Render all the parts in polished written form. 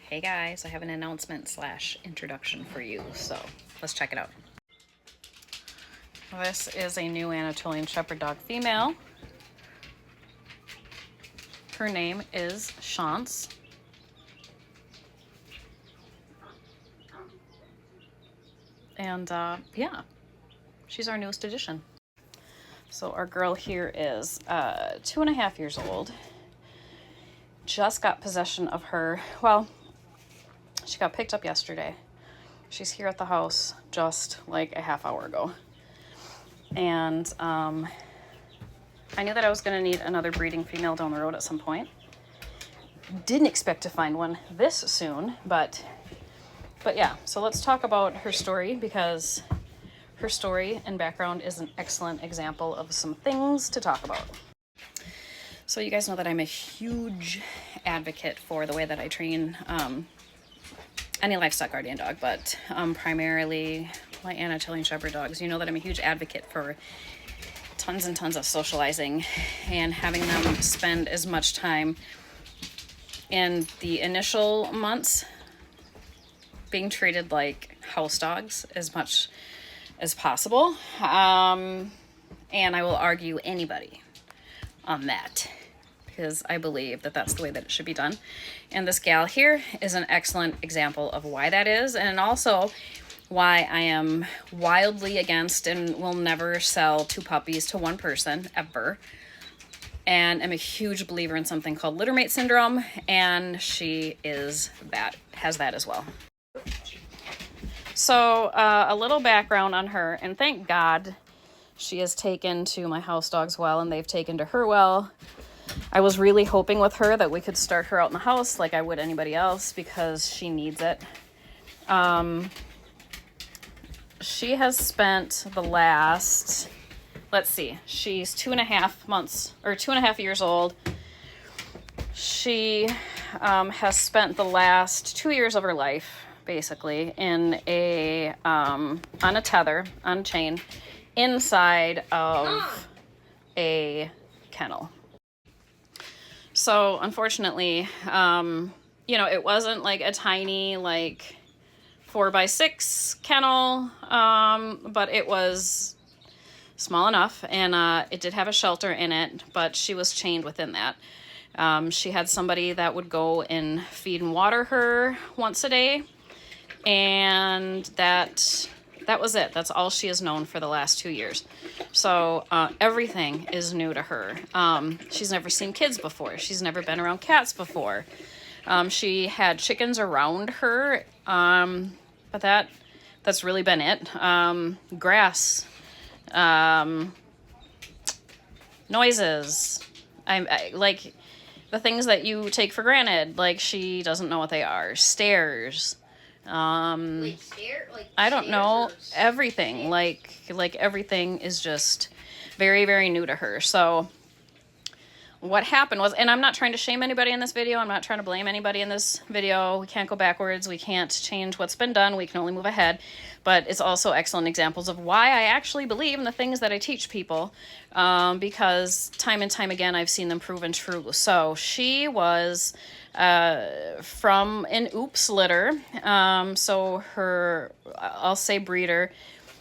Hey guys, I have an announcement slash introduction for you, so let's check it out. This is a new Anatolian Shepherd Dog female. Her name is Chance. And yeah, she's our newest addition. So our girl here is 2.5 years old. Just got possession of her. Well, she got picked up yesterday. She's here at the house just like a half hour ago. And I knew that I was going to need another breeding female down the road at some point. Didn't expect to find one this soon, but yeah. So let's talk about her story, because her story and background is an excellent example of some things to talk about. So you guys know that I'm a huge advocate for the way that I train any livestock guardian dog, but primarily my Anatolian Shepherd dogs. You know that I'm a huge advocate for tons and tons of socializing and having them spend as much time in the initial months being treated like house dogs as much as possible. And I will argue anybody on that, because I believe that that's the way that it should be done. And this gal here is an excellent example of why that is, and also why I am wildly against and will never sell 2 puppies to one person ever. And I'm a huge believer in something called littermate syndrome, and she has that as well. So a little background on her, and thank God she has taken to my house dogs well, and they've taken to her well. I was really hoping with her that we could start her out in the house like I would anybody else, because she needs it. She has spent the last, let's see, she's 2.5 months, or 2.5 years old. She has spent the last 2 years of her life basically in on a tether, on a chain, inside of a kennel. So unfortunately, it wasn't like a tiny 4x6 kennel, but it was small enough, and it did have a shelter in it, but she was chained within that. She had somebody that would go and feed and water her once a day, and that was it. That's all she has known for the last 2 years. So everything is new to her. She's never seen kids before. She's never been around cats before. She had chickens around her, but that's really been it. Grass, noises, I like the things that you take for granted. Like, she doesn't know what they are. Stairs. I don't know, everything. Like everything is just very, very new to her. So what happened was, and I'm not trying to shame anybody in this video, I'm not trying to blame anybody in this video. We can't go backwards, we can't change what's been done, we can only move ahead. But it's also excellent examples of why I actually believe in the things that I teach people, because time and time again I've seen them proven true. So she was from an oops litter. So her, I'll say breeder,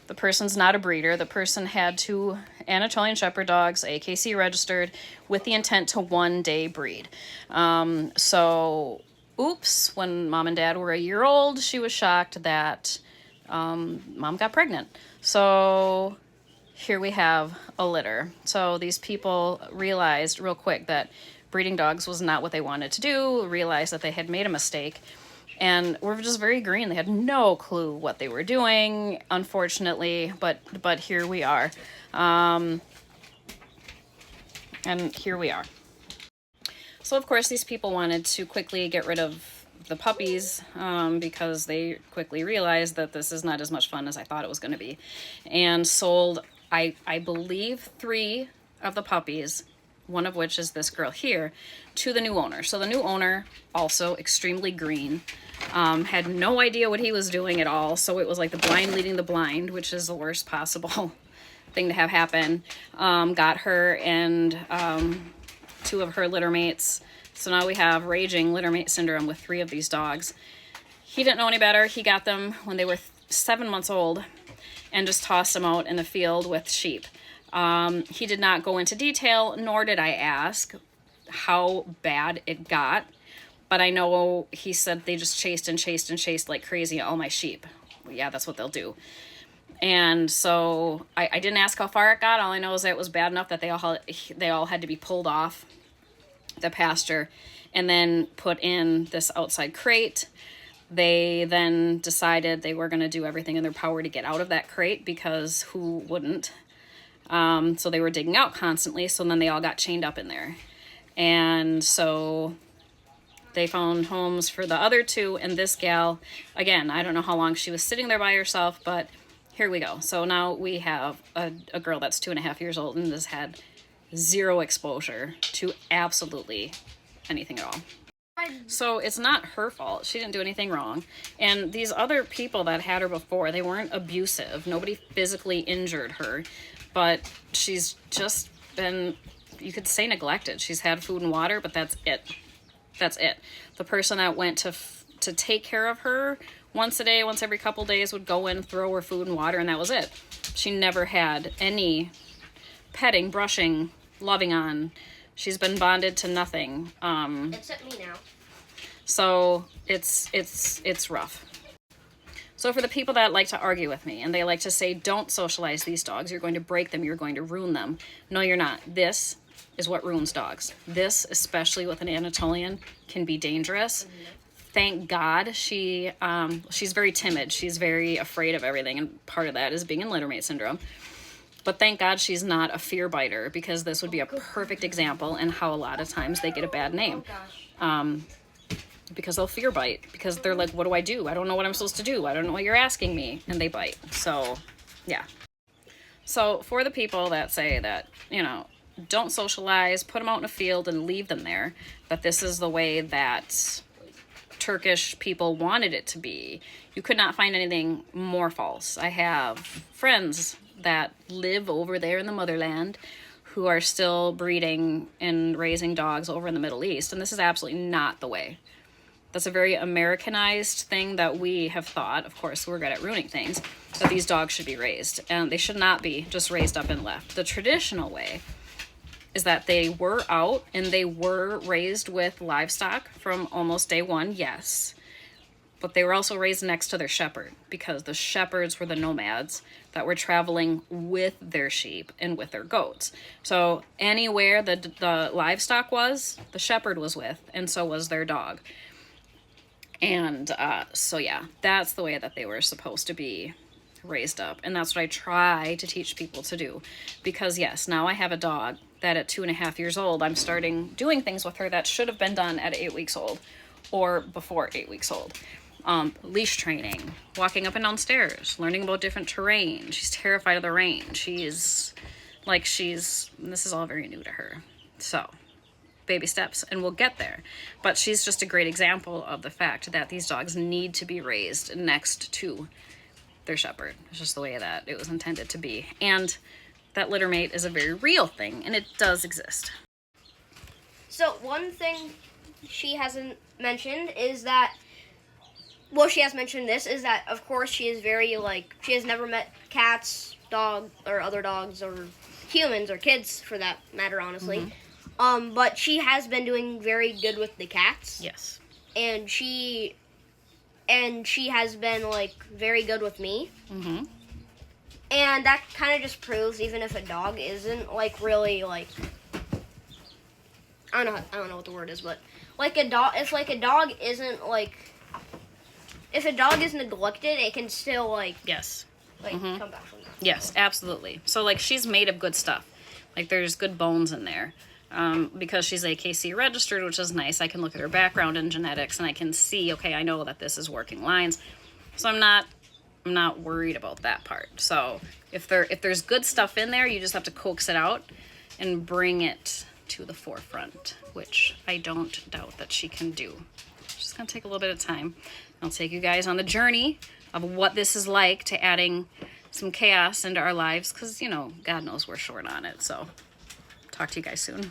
the person's not a breeder. The person had 2 Anatolian Shepherd dogs, AKC registered, with the intent to one day breed. So oops, when mom and dad were a year old, she was shocked that mom got pregnant. So here we have a litter. So these people realized real quick that breeding dogs was not what they wanted to do, realized that they had made a mistake, and were just very green. They had no clue what they were doing, unfortunately, but here we are. And here we are. So of course these people wanted to quickly get rid of the puppies, because they quickly realized that this is not as much fun as I thought it was going to be, and sold, I believe, 3 of the puppies, one of which is this girl here, to the new owner. So the new owner, also extremely green, had no idea what he was doing at all. So it was like the blind leading the blind, which is the worst possible thing to have happen. Got her and 2 of her litter mates So now we have raging littermate syndrome with 3 of these dogs. He didn't know any better. He got them when they were 7 months old and just tossed them out in the field with sheep. He did not go into detail, nor did I ask how bad it got. But I know he said they just chased and chased and chased like crazy all my sheep. Well, yeah, that's what they'll do. And so I didn't ask how far it got. All I know is that it was bad enough that they all had to be pulled off the pasture and then put in this outside crate. They then decided they were going to do everything in their power to get out of that crate, because who wouldn't? So they were digging out constantly. So then they all got chained up in there. And so they found homes for the other 2. And this gal, again, I don't know how long she was sitting there by herself, but here we go. So now we have a girl that's 2.5 years old and has had 0 exposure to absolutely anything at all. So it's not her fault. She didn't do anything wrong. And these other people that had her before, they weren't abusive. Nobody physically injured her. But she's just been, you could say, neglected. She's had food and water, but that's it. That's it. The person that went to take care of her once a day, once every couple days, would go in, throw her food and water, and that was it. She never had any petting, brushing, loving on. She's been bonded to nothing. Except me now. So it's rough. So for the people that like to argue with me and they like to say, don't socialize these dogs, you're going to break them, you're going to ruin them. No, you're not. This is what ruins dogs. This, especially with an Anatolian, can be dangerous. Mm-hmm. Thank God she's very timid. She's very afraid of everything, and part of that is being in littermate syndrome. But thank God she's not a fear biter, because this would be a perfect example in how a lot of times they get a bad name. Because they'll fear bite, because they're like, what do? I don't know what I'm supposed to do. I don't know what you're asking me. And they bite. So, yeah. So for the people that say that, don't socialize, put them out in a field and leave them there, that this is the way that Turkish people wanted it to be, you could not find anything more false. I have friends that live over there in the motherland who are still breeding and raising dogs over in the Middle East, and this is absolutely not the way. That's a very Americanized thing that we have thought, of course, we're good at ruining things, that these dogs should be raised, and they should not be just raised up and left. The traditional way is that they were out and they were raised with livestock from almost day one, yes. But they were also raised next to their shepherd, because the shepherds were the nomads that were traveling with their sheep and with their goats. So anywhere the livestock was, the shepherd was with, and so was their dog. And so yeah, that's the way that they were supposed to be raised up. And that's what I try to teach people to do. Because yes, now I have a dog that at 2.5 years old, I'm starting doing things with her that should have been done at 8 weeks old or before 8 weeks old. Leash training, walking up and down stairs, learning about different terrain. She's terrified of the rain. This is all very new to her. So, baby steps, and we'll get there. But she's just a great example of the fact that these dogs need to be raised next to their shepherd. It's just the way that it was intended to be. And that littermate is a very real thing, and it does exist. So one thing she hasn't mentioned is that, well, she has mentioned this, is that, of course, she is very, she has never met cats, dog, or other dogs, or humans, or kids, for that matter, honestly. Mm-hmm. But she has been doing very good with the cats. Yes. And she has been, very good with me. Mm-hmm. And that kind of just proves, even if a dog isn't, really, I don't know what the word is, but, if a dog isn't, if a dog is neglected, it can still, yes. Mm-hmm. Come back from that. Yes, absolutely. So, she's made of good stuff. There's good bones in there. Because she's AKC registered, which is nice. I can look at her background in genetics, and I can see, okay, I know that this is working lines. So I'm not worried about that part. So if there's good stuff in there, you just have to coax it out and bring it to the forefront, which I don't doubt that she can do. It's just going to take a little bit of time. I'll take you guys on the journey of what this is like to adding some chaos into our lives, because, God knows we're short on it. So talk to you guys soon.